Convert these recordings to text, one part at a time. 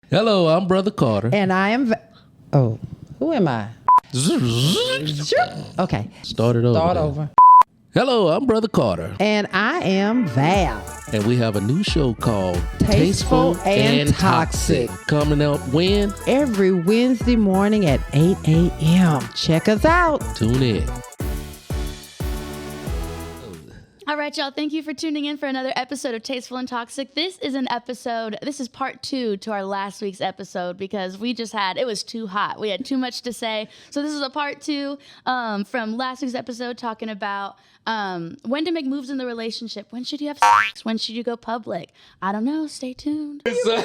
Hello, I'm Brother Carter. And I am... who am I? Okay. Start over. Hello, I'm Brother Carter. And I am Val. And we have a new show called Tasteful and Toxic. Coming up when? Every Wednesday morning at 8 a.m. Check us out. Tune in. All right, y'all. Thank you for tuning in for another episode of Tasteful and Toxic. This is part 2 to our last week's episode because it was too hot. We had too much to say. So this is a part 2 from last week's episode talking about when to make moves in the relationship. When should you have sex? When should you go public? I don't know. Stay tuned. So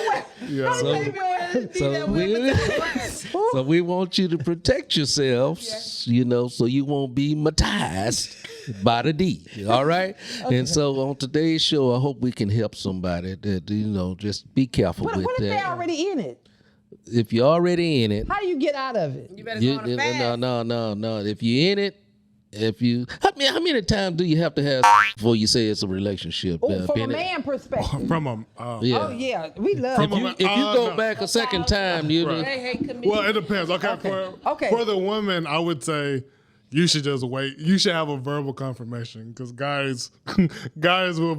we want you to protect yourselves, so you won't be matized by the D. All right? Okay. And so on today's show, I hope we can help somebody that, just be careful with that. What if they're already in it? If you're already in it. How do you get out of it? You better go on a fast. No. If you're in it, how many times do you have to have before you say it's a relationship? From a man perspective. We love If you go back a second time, well, it depends. Okay. For the woman, I would say you should just wait. You should have a verbal confirmation because guys will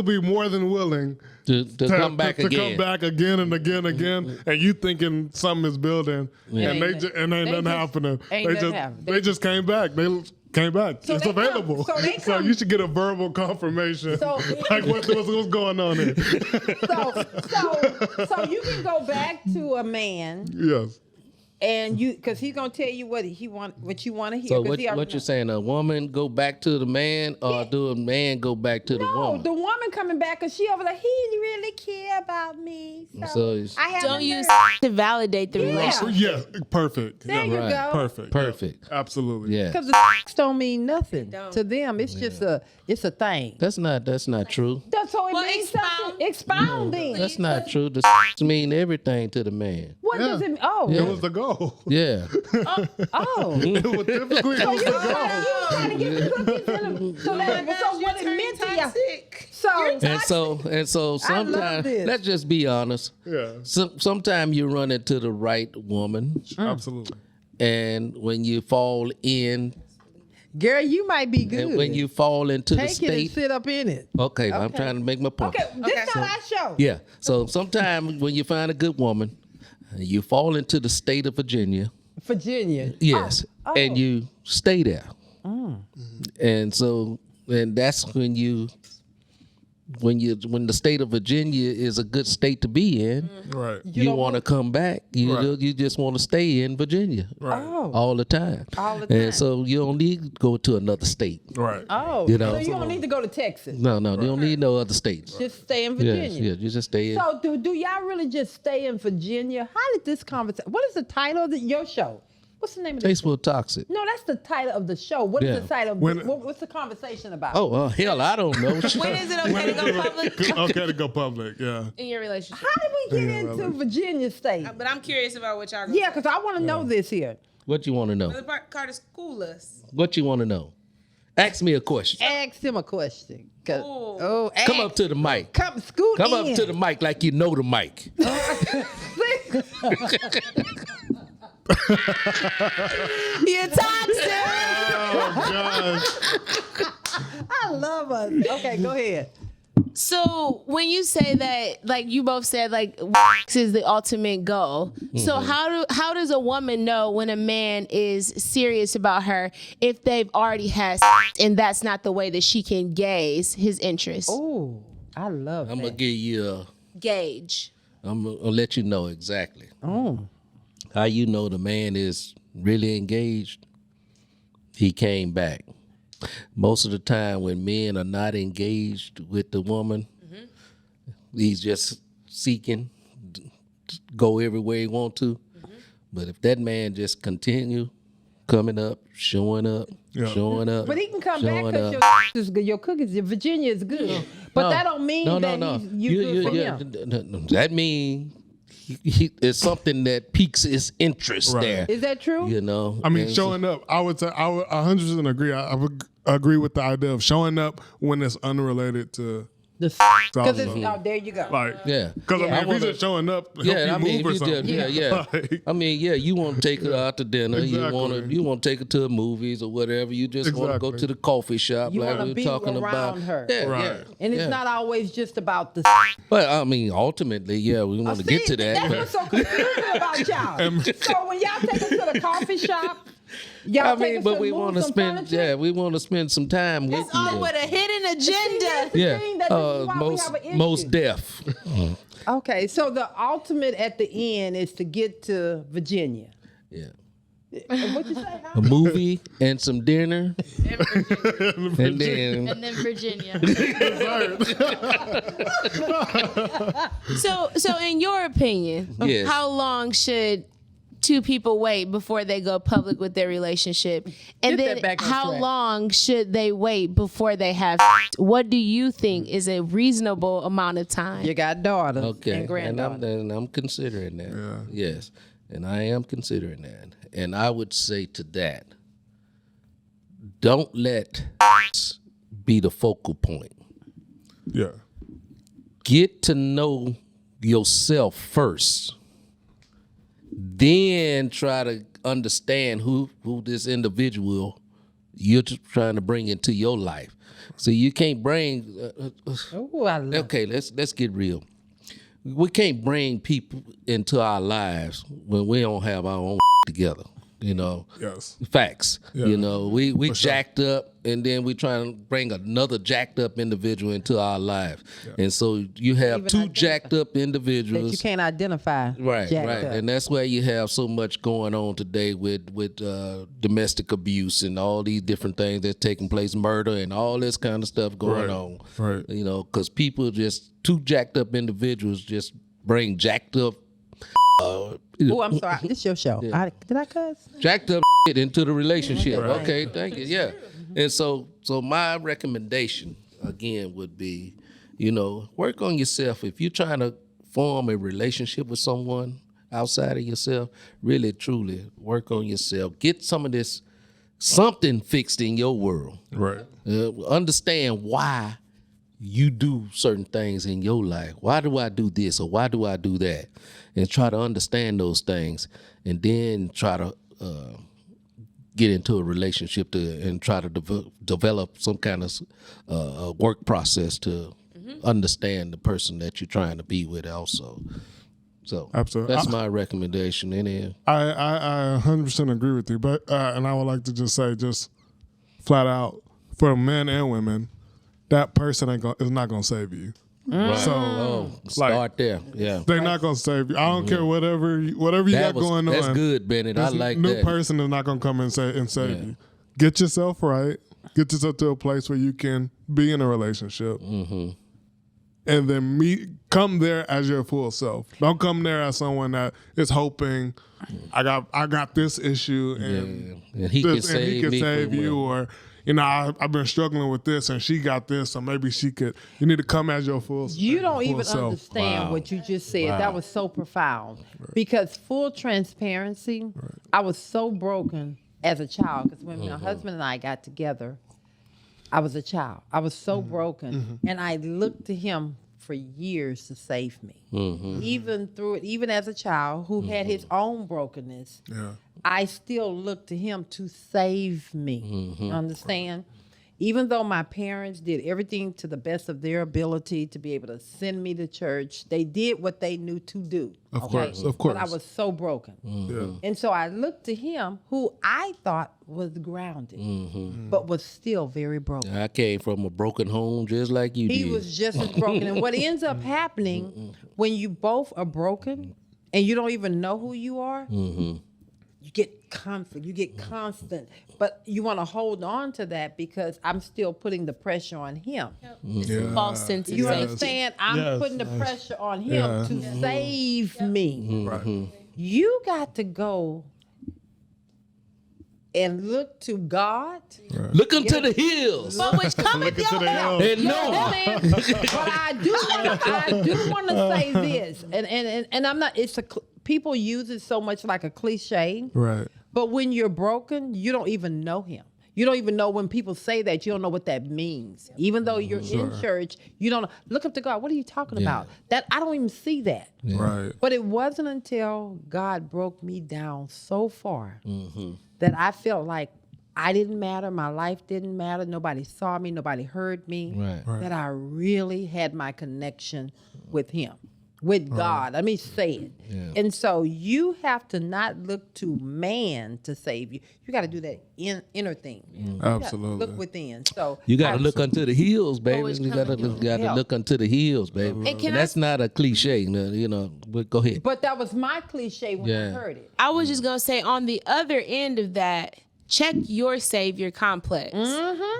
be more than willing to come back again. To come back again and again, and you thinking something is building, and ain't nothing happening. They just came back. They came back. So it's available. So you should get a verbal confirmation. Like what's going on here? So you can go back to a man. Yes. And because he's gonna tell you what you want to hear. So what you're saying? A woman go back to the man, or do a man go back to the woman? No, the woman coming back because she over there. He really care about me. So I have don't use to validate the relationship. Yeah, perfect. There you go. Perfect. Yeah, absolutely. Yeah. Because the don't mean nothing to them. It's just it's a thing. That's not true. So it means something. Expounding. No, that's not true. The mean everything to the man. What does it mean? It was the goal. Yeah. It was typically the goal. So what it meant to you. And so sometimes, let's just be honest. Yeah. Sometimes you run into the right woman. Absolutely. And when you fall in, girl, you might be good. and when you fall into the take state, it and sit up in it. Okay, I'm trying to make my point. Okay, this is our show. Yeah. So sometimes when you find a good woman, you fall into the state of Virginia. Yes. And you stay there. And that's when the state of Virginia is a good state to be in. Right. You want to come back. You just want to stay in Virginia. Right. All the time. And so you don't need to go to another state. Right. So you don't need to go to Texas. No, you don't need no other states. Just stay in Virginia. Yes, you just stay in. So do y'all really just stay in Virginia? How did this conversation? What is the title of your show? What's the name of the Tasteful Toxic. No, that's the title of the show. What is the title? What's the conversation about? Oh, hell, I don't know. When is it okay to go public? Okay to go public, yeah. In your relationship. How did we get into Virginia State? But I'm curious about what y'all. Yeah, because I want to know this here. What you want to know? Brother Carter, school us. What you want to know? Ask me a question. Ask him a question. Come up to the mic. Come up to the mic like you know the mic. You're toxic. Oh, gosh. I love us. Okay, go ahead. So when you say that, like you both said, like sex is the ultimate goal. Mm-hmm. So how does a woman know when a man is serious about her if they've already had sex and that's not the way that she can gauge his interest? Oh, I love that. I'm gonna give you a gauge. I'm gonna let you know exactly. Oh. How you know the man is really engaged? He came back. Most of the time when men are not engaged with the woman, he's just seeking to go everywhere he want to. But if that man just continue coming up, showing up, but he can come back because your cookies, your Virginia is good. But that don't mean you good for him. That means it's something that piques his interest there. Is that true? I mean, showing up, I would 100% agree. I would agree with the idea of showing up when it's unrelated to Because there you go. Like, Yeah. Because if he's just showing up, to help you move or something. Like, I mean, you want to take her out to dinner. Exactly. You want to take her to the movies or whatever. You just want to go to the coffee shop, You like want we to were be talking around about. her. Yeah, Right. And it's not always just about the. But I mean, ultimately, we want to get to that. That's what's so confusing about y'all. So when y'all take us to the coffee shop, y'all take us to we move want to some spend, furniture? we want to spend some time with That's all you. with a hidden agenda. Yeah, thing that this is why we have an issue. most deaf. Okay, so the ultimate at the end is to get to Virginia. Yeah. What you say? A movie and some dinner, and then And then Virginia. So in your opinion, Yes. how long should two people wait before they go public with their relationship? And Get that then back on how track. long should they wait before they have? What do you think is a reasonable amount of time? You got daughters okay, and granddaughters. and I'm considering that. Yes, and I am considering that. And I would say to that, don't let be the focal point. Yeah. Get to know yourself first. Then try to understand who this individual you're trying to bring into your life. So you can't bring. Ooh, I love Okay, let's get real. We can't bring people into our lives when we don't have our own together. Yes. Facts. Yeah. We jacked up, and then we trying to bring another jacked up individual into our lives, and so you have Even two identify. jacked up that individuals. you can't identify. Right, jacked right, up. and that's why you have so much going on today with domestic abuse and all these different things that's taking place, murder and all this kind of stuff going on. Right. Because people just two jacked up individuals just bring jacked up. Oh, I'm sorry. This your show. Did I cuss? Jacked up shit into the relationship. Okay, thank you. Yeah, and so my recommendation again would be, work on yourself. If you're trying to form a relationship with someone outside of yourself, really truly work on yourself. Get some of this something fixed in your world. Right. Understand why you do certain things in your life. Why do I do this or why do I do that? And try to understand those things, and then try to get into a relationship and try to develop some kind of work process to understand the person that you're trying to be with also. So Absolutely. that's my recommendation. I 100% agree with you, but and I would like to just say, just flat out, for men and women, that person is not gonna save you. Right. So Start there. Yeah. they're not gonna save you. I don't care whatever you got going on. That's good, Bennett. I This like new that. person is not gonna come and save you. Get yourself right. Get yourself to a place where you can be in a relationship, and then come there as your full self. Don't come there as someone that is hoping I got this issue and he can save me save from you, or I've been struggling with this and she got this, so maybe she could. You need to come as your full. You don't full even self. understand what you just said. That was so profound. Because full transparency, I was so broken as a child. Because when my husband and I got together, I was a child. I was so broken, and I looked to him for years to save me. Even as a child who had his own brokenness, I still looked to him to save me. Understand? Even though my parents did everything to the best of their ability to be able to send me to church, they did what they knew to do. Of course. But I was so broken. And so I looked to him, who I thought was grounded, but was still very broken. I came from a broken home just like you did. He was just as broken. And what ends up happening when you both are broken and you don't even know who you are, you get conflict, you get constant, but you want to hold on to that because I'm still putting the pressure on him. It's a false sense of You safety. understand? I'm putting the pressure on him to save me. You got to go and look to God. Look into the hills. But which cometh your help. And no. But I do want to say this, and I'm not. People use it so much like a cliche. Right. But when you're broken, you don't even know him. You don't even know when people say that. You don't know what that means. Even though you're in church, you don't know. Look up to God. What are you talking about? That I don't even see that. Yeah. Right. But it wasn't until God broke me down so far that I felt like I didn't matter. My life didn't matter. Nobody saw me. Nobody heard me. Right. That I really had my connection with him, with God. Let me say it. Yeah. And so you have to not look to man to save you. You got to do that inner thing. You gotta Absolutely. look within. So You got to look unto the hills, baby. Always You got to Yeah. look unto the hills, baby. And can And that's not a cliche, you know. But go ahead. But that was my cliche when I Yeah. heard it. I was just gonna say on the other end of that, check your savior complex.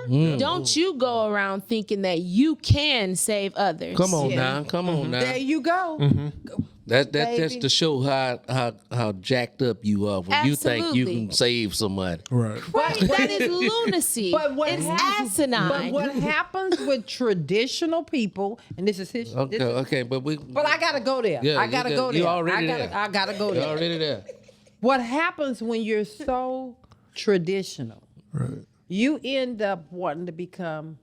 Don't you go around thinking that you can save others. Come on now, come on now. There you go. That's Baby. to show how jacked up you are when you think you Absolutely. can save somebody. Right. Right, that is lunacy. But what it's happens- asinine. But what happens with traditional people, and this is his. Okay, this is- okay, but But I gotta go there. Yeah, I gotta you go there. already there. I gotta go you're there. already there. What happens when you're so traditional? Right. You end up wanting to become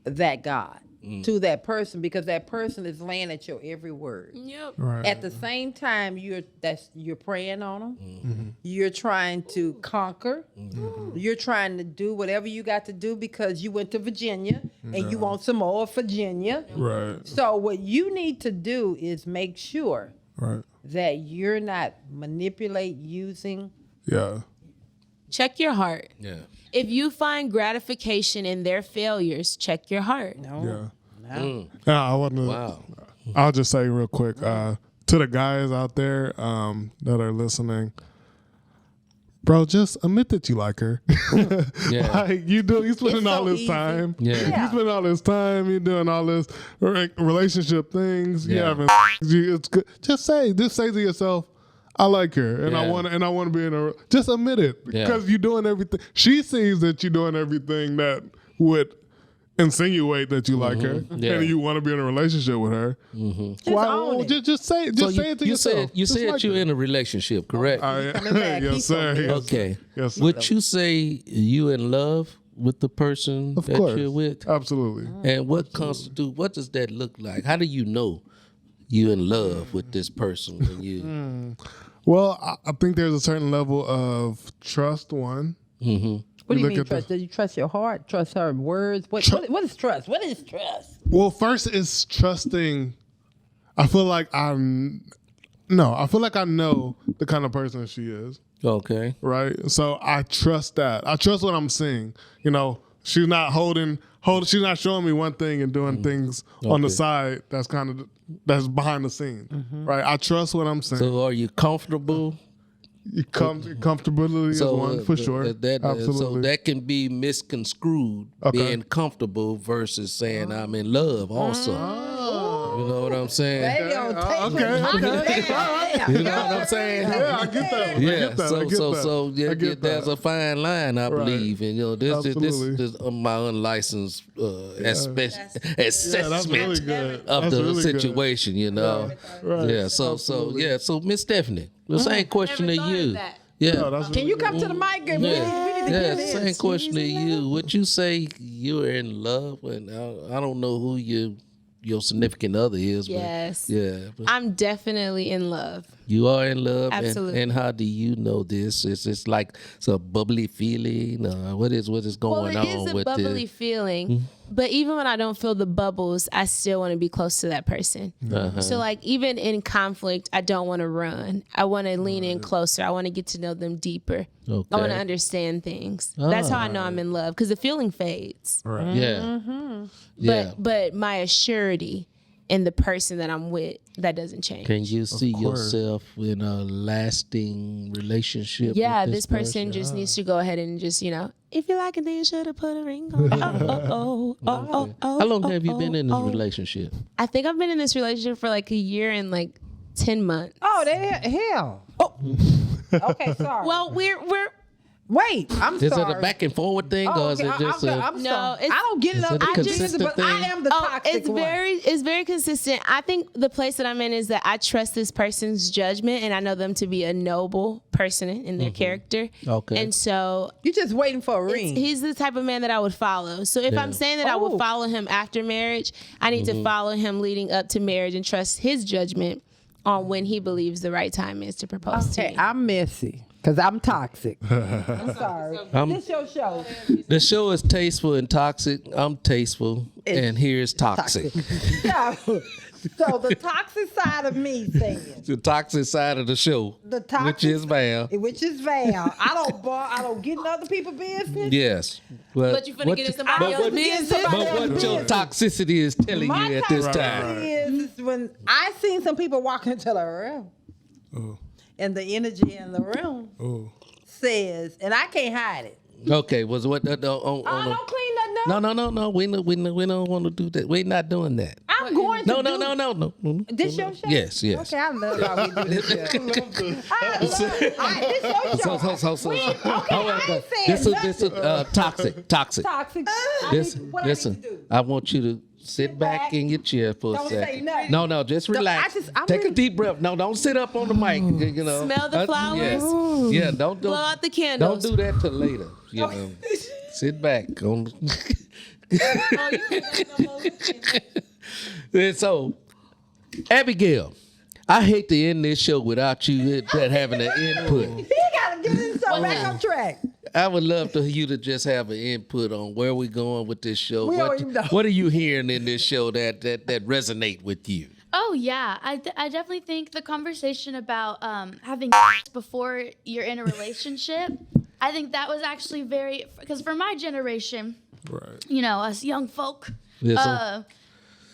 that God to that person because that person is laying at your every word. Yep. Right. At the same time, you're praying on them. You're trying to conquer. You're trying to do whatever you got to do because you went to Virginia and you want some more of Virginia. Right. So what you need to do is make sure Right. that you're not using. Yeah. Check your heart. Yeah. If you find gratification in their failures, check your heart. No. Yeah. No. Yeah, I want to. Wow. I'll just say real quick to the guys out there that are listening, bro, just admit that you like her. Yeah. Like you spending It's all so this easy. time. Yeah. Yeah. You spending all this time. You doing all this relationship things. You Yeah. having. It's good. Just say to yourself, I like her, and I Yeah. want to be in a. Just admit it Yeah. because you're doing everything. She sees that you're doing everything that would insinuate that you like her, Yeah. and you want to be in a relationship with her. Just Why- own it. just say it. Just say it to yourself. You Just said like you're her. in a relationship, correct? coming back. Yes, He's sir. so Yes, Okay. Yes, sir. Would you say you in love with the person Of that course. you're with? Absolutely. And what what does that look like? How do you know you in love with this person when you Well, I think there's a certain level of trust. One. What do you look mean at the- trust? Do you trust your heart? Trust her words? What is trust? What is trust? Well, first is trusting. I feel like I know the kind of person she is. Okay. Right. So I trust that. I trust what I'm seeing. You know, she's not she's not showing me one thing and doing things on the Okay. side that's behind the scenes. Right. I trust what I'm seeing. So are you comfortable? Comfortability is one for sure. Absolutely. So that can be misconstrued, Okay. being comfortable versus saying I'm in love also. You know what I'm saying? Baby, on tape okay, with okay. Tommy. You know what I'm saying? Yeah, I get that. One. I Yeah, get that. I get that. yeah, I get there's that. a fine line, I believe, and this Absolutely. is my unlicensed assessment Yeah, that's really good. of That's the really good. situation, you know. Right. Yeah, so Miss Stephanie, the same question to Never thought you. of that. Yeah. No, that's Can really you good. come to the mic? We need to Yeah, hear this. same question to you. Would you say you're in love? And I don't know who your significant other is. Yes. But yeah. But I'm definitely in love. you are in love. Absolutely. And how do you know this? It's like it's a bubbly feeling. What is going Well, it on is a with bubbly feeling, but even when I don't feel the bubbles, I still want to be close to that person. So like even in conflict, I don't want to run. I want to lean in closer. I want to get to know them deeper. Okay. I want to understand things. That's how I know I'm in love because the feeling fades. Right. Yeah. Yeah. But my assurity in the person that I'm with, that doesn't change. Can you see course. yourself in a lasting relationship? Yeah, with this person just needs to go ahead and just, if you like it, then you should have put a ring on. How long have you been in this relationship? I think I've been in this relationship for like a year and like 10 months. Oh, hell. Oh. Okay, sorry. Well, we're Wait, I'm Is sorry. it a back and forward thing, or is it just I'm No, sorry. it's- I don't get Is enough. it a I just, consistent but I thing? am the toxic it's one. it's very consistent. I think the place that I'm in is that I trust this person's judgment, and I know them to be a noble person in their character. Okay. And so You're just waiting for a ring. he's the type of man that I would follow. So if I'm saying that I would follow him after marriage, I need to follow him leading up to marriage and trust his judgment on when he believes the right time is to propose to Okay, me. I'm messy because I'm toxic. I'm sorry. This your show. The show is Tasteful and Toxic. I'm tasteful, and here's toxic. Yeah. So the toxic side of me says The toxic side of the show, the toxic, which is Val. Which is Val. I don't get in other people's business. Yes. But you finna get in somebody else's business. But what your toxicity is telling My you at this toxicity time. is when I seen some people walk into the room, and the energy in the room says, and I can't hide it. Okay, was what I don't clean nothing up. No. We don't want to do that. We're not doing that. I'm going to No. This your show? Yes. Okay, I love how we do this show. I love it. All right, this your show. So. I ain't saying This is toxic. toxic. Listen, I want you to sit back in your chair for a Don't say second. nothing. No, just relax. I'm Take a really- deep breath. No, don't sit up on the mic. You know. Smell the flowers. Yeah, don't Blow out the candles. Don't do that till later. You know. Sit back. And so, Abigail, I hate to end this show without you having an input. He gotta get this show back on track. I would love for you to just have an input on where we're going with this show. We already know. What are you hearing in this show that resonate with you? Oh yeah, I definitely think the conversation about having before you're in a relationship, I think that was actually very, because for my generation, you know, us young folk,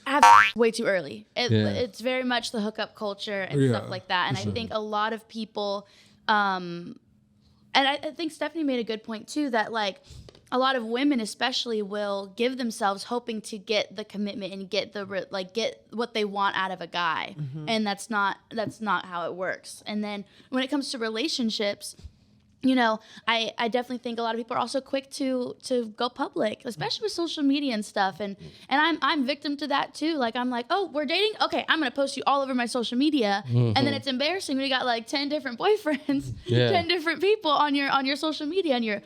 have way too early. It's very much the hookup culture and stuff like that. And I think a lot of people, and I think Stephanie made a good point too, that like a lot of women especially will give themselves hoping to get the commitment and get get what they want out of a guy. And that's not how it works. And then when it comes to relationships, you know, I definitely think a lot of people are also quick to go public, especially with social media and stuff. And I'm victim to that too. Like I'm like, oh, we're dating? Okay, I'm gonna post you all over my social media. And then it's embarrassing when you got like 10 different boyfriends, 10 different people on your social media, and you're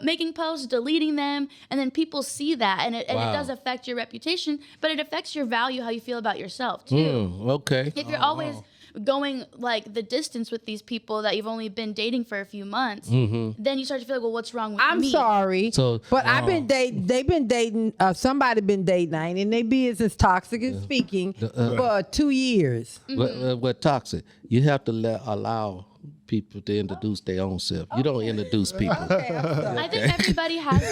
making posts, deleting them, and then people see that, and it does affect your reputation, but it affects your value, how you feel about yourself too. Okay. If you're always going like the distance with these people that you've only been dating for a few months, then you start to feel like, well, what's wrong with me? I'm sorry, but I've been dating. They've been dating. Somebody been dating. I ain't in their business, toxic and speaking, for 2 years. What toxic? You have to allow people to introduce their own self. You don't introduce people. I think everybody has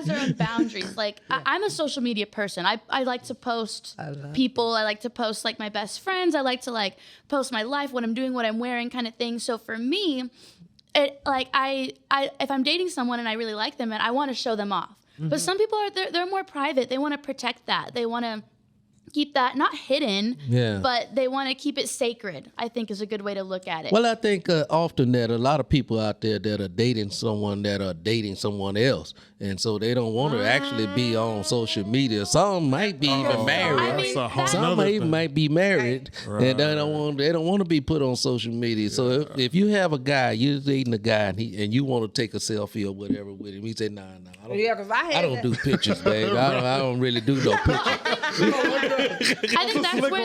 their own boundaries. Like I'm a social media person. I like to post people. I like to post like my best friends. I like to like post my life, what I'm doing, what I'm wearing, kind of thing. So for me, it like I if I'm dating someone and I really like them, and I want to show them off. But some people they're more private. They want to protect that. They want to keep that not hidden, but they want to keep it sacred, I think is a good way to look at it. Well, I think often that a lot of people out there that are dating someone that are dating someone else, and so they don't want to actually be on social media. Some might be even married. Some might be married, and they don't want to be put on social media. So if you have a guy, you're dating a guy, and you want to take a selfie or whatever with him, he say, nah, I don't do pictures, babe. I don't really do no pictures. I think that's where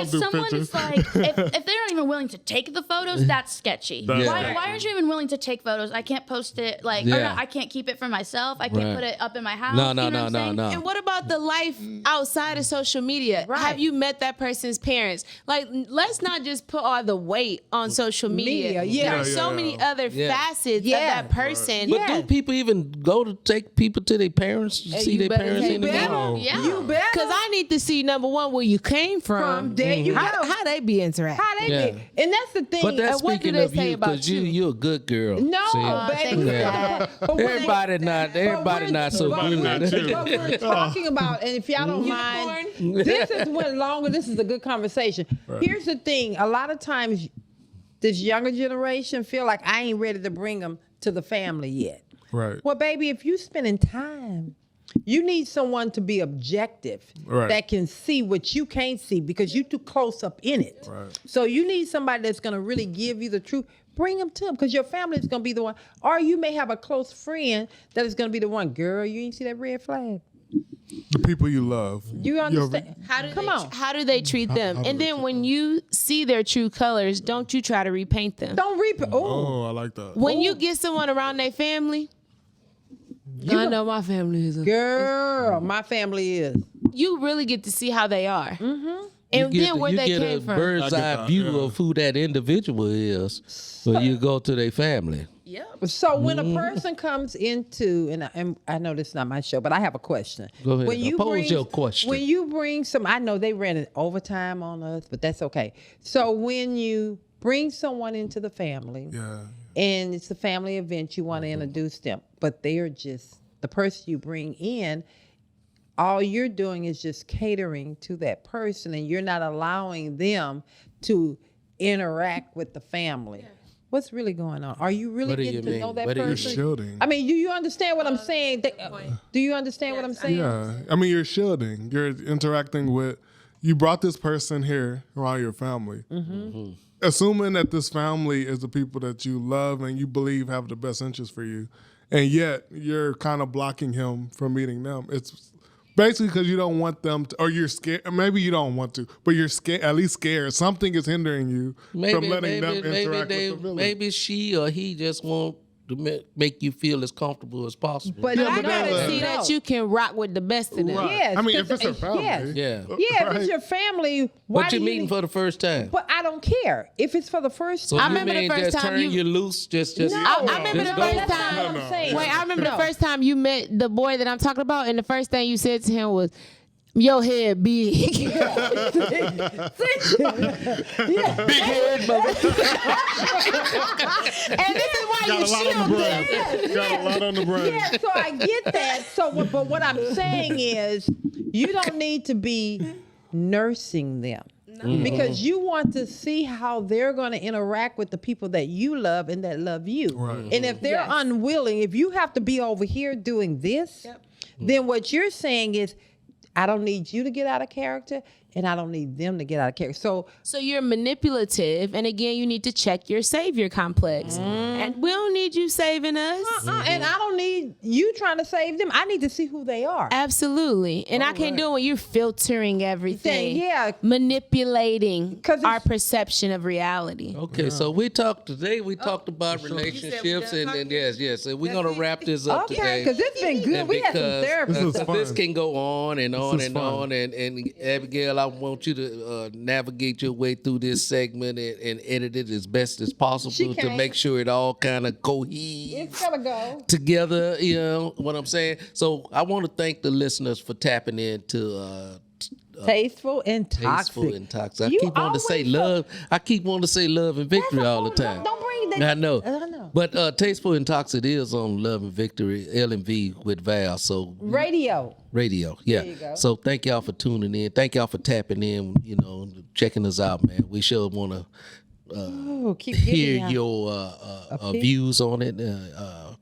if someone is like, if they're not even willing to take the photos, that's sketchy. Why aren't you even willing to take photos? I can't post it, or I can't keep it for myself. I can't put it up in my house. No. And what about the life outside of social media? Have you met that person's parents? Like, let's not just put all the weight on social media. There's so many other facets of that person. But do people even go to take people to their parents to see their parents anymore? You better. Because I need to see, number one, where you came from. There you go. How they be interacting. How they be. And that's the thing. But that's what do speaking they of say you, about because you? you're a good girl. No, baby. Everybody not so good. What we're talking about, and if y'all don't mind, this is a good conversation. Here's the thing. A lot of times, this younger generation feel like I ain't ready to bring them to the family yet. Right. Well, baby, if you spending time, you need someone to be objective that can see what you can't see because you too close up in it. Right. So you need somebody that's going to really give you the truth. Bring them to them because your family is going to be the one. Or you may have a close friend that is going to be the one. Girl, you ain't see that red flag. The people you love. You understand? How do they treat them? And then when you see their true colors, don't you try to repaint them. Don't repaint. Oh, I like that. When you get someone around their family, I know my family is. Girl, my family is. You really get to see how they are. Mm-hmm. And then where they came from. You get a bird's eye view of who that individual is when you go to their family. Yep. So when a person comes into, and I know this is not my show, but I have a question. Go ahead. When you Pose your question. When you bring I know they ran an overtime on us, but that's okay. So when you bring someone into the family, and it's a family event, you want to introduce them, but they're just, the person you bring in, all you're doing is just catering to that person, and you're not allowing them to interact with the family. What's really going on? Are you really getting to know that person? You're shielding. I mean, do you understand what I'm saying? Do you understand what I'm saying? Yeah. I mean, you're shielding. You're interacting with, you brought this person here around your family. Mm-hmm. Assuming that this family is the people that you love and you believe have the best interest for you. And yet you're kind of blocking him from meeting them. It's basically because you don't want them to, or you're scared. Maybe you don't want to, but you're scared, at least scared. Something is hindering you from letting them interact with the village. Maybe she or he just want to make you feel as comfortable as possible. But I gotta see that you can rock with the best of them. Yes, I mean, if it's a family. Yeah. If it's your family, why But you're meeting for the first time. But I don't care. If it's for the first So time. you remember the mean first just time turn you- you loose? Just I remember the just go? first time. No. Wait, I remember the first time you met the boy that I'm talking about, and the first thing you said to him was, "Your head big." Big head, mother. And this is why Got you a lot on the brain. Got a lot on the brain. Yeah, so I get that. But what I'm saying is, you don't need to be nursing them. Because you want to see how they're going to interact with the people that you love and that love you. Right. And if they're unwilling, if you have to be over here doing this, then what you're saying is, I don't need you to get out of character, and I don't need them to get out of character. So you're manipulative, and again, you need to check your savior complex. And we don't need you saving us. And I don't need you trying to save them. I need to see who they are. Absolutely. And I can't do it when you're filtering everything. Yeah. Manipulating 'Cause our perception of reality. Okay, so we talked about relationships, and yes, and we're gonna wrap this up Okay, today. because it's been good. And We had some therapy. This is fun. This can go on and on and fun. on, and Abigail, I want you to navigate your way through this segment and edit it as best as possible She to can't. make sure it all kind of cohedes It's gonna go. together. You know what I'm saying? So I want to thank the listeners for tapping into. Tasteful and toxic. Tasteful and toxic. I You keep wanting to say always love. I keep wanting to say love and victory all the time. Don't bring that. I know. I know. But Tasteful and Toxic is on Love and Victory, LV with Val. So Radio. yeah. There you go. So thank y'all for tuning in. Thank y'all for tapping in, checking us out, man. We sure want to Keep hear giving your views on it.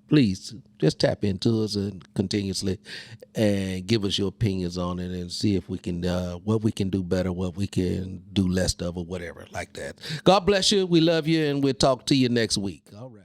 Please just tap into us and continuously and give us your opinions on it and see if we can what we can do better, what we can do less of, or whatever like that. God bless you. We love you, and we'll talk to you next week. All right.